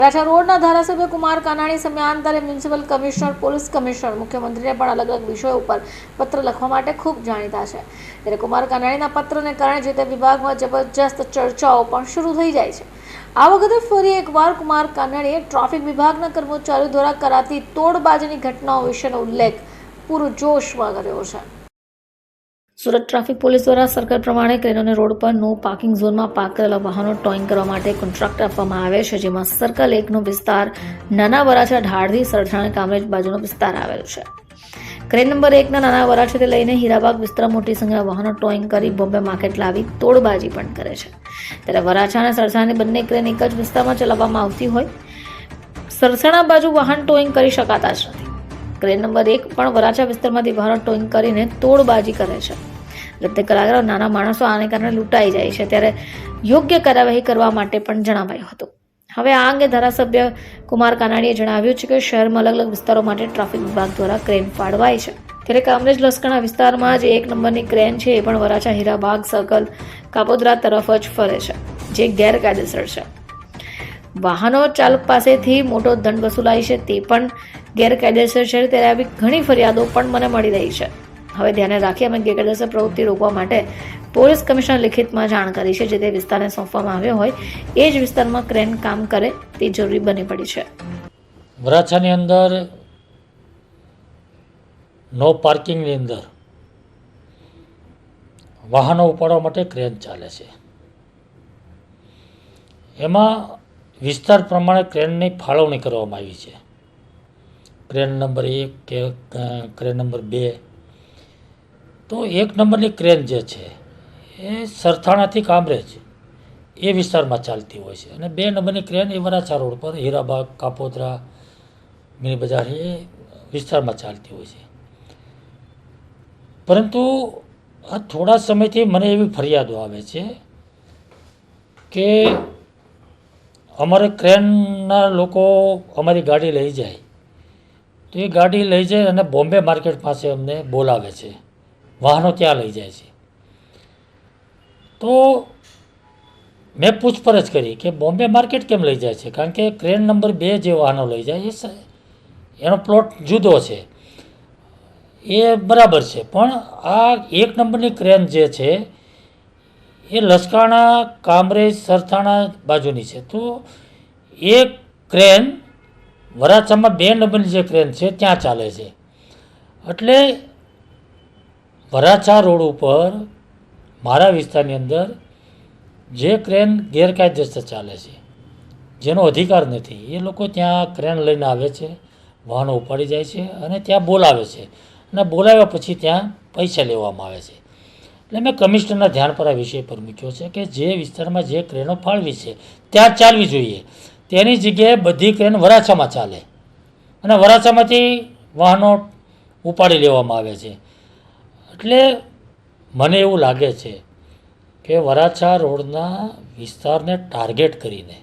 વરાછા રોડના ધારાસભ્ય કુમાર કાનાણી સમયાંતરે મ્યુનિસિપલ કમિશનર, પોલીસ કમિશનર, મુખ્યમંત્રીને પણ અલગ અલગ વિષયો ઉપર પત્ર લખવા માટે ખૂબ જાણીતા છે. ત્યારે કુમાર કાનાણીના પત્રને કારણે જે તે વિભાગમાં જબરજસ્ત ચર્ચાઓ પણ શરૂ થઈ જાય છે. આ વખતે ફરી એકવાર કુમાર કાનાણીએ ટ્રાફિક વિભાગના કર્મચારીઓ દ્વારા કરાતી તોડબાજીની ઘટનાઓ વિશેનો ઉલ્લેખ પૂરજોશમાં કર્યો છે. સુરત ટ્રાફિક પોલીસ દ્વારા સરકાર પ્રમાણે ક્રેનોને રોડ પર નો પાર્કિંગ ઝોનમાં પાર્ક કરેલા વાહનો ટોઈંગ કરવા માટે કોન્ટ્રાક્ટ આપવામાં આવે છે, જેમાં સર્કલ 1 નો વિસ્તાર નાના વરાછા ઢાળથી સરથાણા કામરેજ બાજુનો વિસ્તાર આવેલો છે. ક્રેન નંબર 1 ના નાના વરાછાથી લઈને હીરાબાગ વિસ્તારમાં મોટી સંખ્યામાં વાહનો ટોઈંગ કરી બોમ્બે માર્કેટ લાવી તોડબાજી પણ કરે છે. ત્યારે વરાછા અને સરથાણાની બંને ક્રેન એક જ વિસ્તારમાં ચલાવવામાં આવતી હોય સરથાણા બાજુ વાહન ટોઈંગ કરી શકાતા જ નથી. ક્રેન નંબર 1 પણ વરાછા વિસ્તારમાંથી વાહનો ટોઈંગ કરીને તોડબાજી કરે છે. એટલે કલાકારો નાના માણસો આને કારણે લૂંટાઈ જાય છે. ત્યારે યોગ્ય કાર્યવાહી કરવા માટે પણ જણાવાયું હતું. હવે આ અંગે ધારાસભ્ય કુમાર કાનાણીએ જણાવ્યું છે કે શહેરમાં અલગ અલગ વિસ્તારો માટે ટ્રાફિક વિભાગ દ્વારા ક્રેન ફાળવાય છે. ત્યારે કામરેજ લસકાણા વિસ્તારમાં જે 1 નંબરની ક્રેન છે એ પણ વરાછા હીરાબાગ સર્કલ કાપોદ્રા તરફ જ ફરે છે, જે ગેરકાયદેસર છે. વાહનો ચાલક પાસેથી મોટો દંડ વસૂલાય છે, તે પણ ગેરકાયદેસર છે. ત્યારે આવી ઘણી ફરિયાદો પણ મને મળી રહી છે. હવે ધ્યાને રાખી અમે ગેરકાયદેસર પ્રવૃત્તિ રોકવા માટે પોલીસ કમિશનર લિખિતમાં જાણ કરી છે. જે તે વિસ્તારને સોંપવામાં આવ્યો હોય એ જ વિસ્તારમાં ક્રેન કામ કરે તે જરૂરી બની પડી છે. વરાછાની અંદર નો પાર્કિંગની અંદર વાહનો ઉપાડવા માટે ક્રેન ચાલે છે. એમાં વિસ્તાર પ્રમાણે ક્રેનની ફાળવણી કરવામાં આવી છે. ક્રેન નંબર 1 કે ક્રેન નંબર 2. તો 1 નંબરની ક્રેન જે છે એ સરથાણાથી કામરેજ એ વિસ્તારમાં ચાલતી હોય છે, અને 2 નંબરની ક્રેન એ વરાછા રોડ પર હીરાબાગ, કાપોદ્રા, મિની બજાર એ વિસ્તારમાં ચાલતી હોય છે. પરંતુ આ થોડા સમયથી મને એવી ફરિયાદો આવે છે કે અમારે ક્રેનના લોકો અમારી ગાડી લઈ જાય તો એ ગાડી લઈ જાય અને બોમ્બે માર્કેટ પાસે અમને બોલાવે છે, વાહનો ત્યાં લઈ જાય છે. તો મેં પૂછપરછ કરી કે બોમ્બે માર્કેટ કેમ લઈ જાય છે, કારણ કે ક્રેન નંબર 2 જે વાહનો લઈ જાય એનો પ્લોટ જુદો છે, એ બરાબર છે. પણ આ 1 નંબરની ક્રેન જે છે એ લસકાણા, કામરેજ, સરથાણા બાજુની છે. તો એ ક્રેન વરાછામાં 2 નંબરની જે ક્રેન છે ત્યાં ચાલે છે. એટલે વરાછા રોડ ઉપર મારા વિસ્તારની અંદર જે ક્રેન ગેરકાયદેસર ચાલે છે, જેનો અધિકાર નથી, એ લોકો ત્યાં ક્રેન લઈને આવે છે, વાહનો ઉપાડી જાય છે અને ત્યાં બોલાવે છે, અને બોલાવ્યા પછી ત્યાં પૈસા લેવામાં આવે છે. એટલે મેં કમિશનરના ધ્યાન પર આ વિષય પર મૂક્યો છે કે જે વિસ્તારમાં જે ક્રેનો ફાળવી છે ત્યાં ચાલવી જોઈએ, તેની જગ્યાએ બધી ક્રેન વરાછામાં ચાલે અને વરાછામાંથી વાહનો ઉપાડી લેવામાં આવે છે. એટલે મને એવું લાગે છે કે વરાછા રોડના વિસ્તારને ટાર્ગેટ કરીને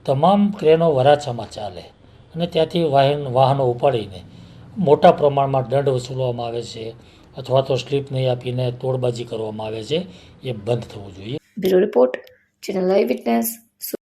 તમામ ક્રેનો વરાછામાં ચાલે અને ત્યાંથી વાહનો ઉપાડીને મોટા પ્રમાણમાં દંડ વસૂલવામાં આવે છે અથવા તો સ્લીપ નહીં આપીને તોડબાજી કરવામાં આવે છે, એ બંધ થવું જોઈએ. Bureau report, channel live witness.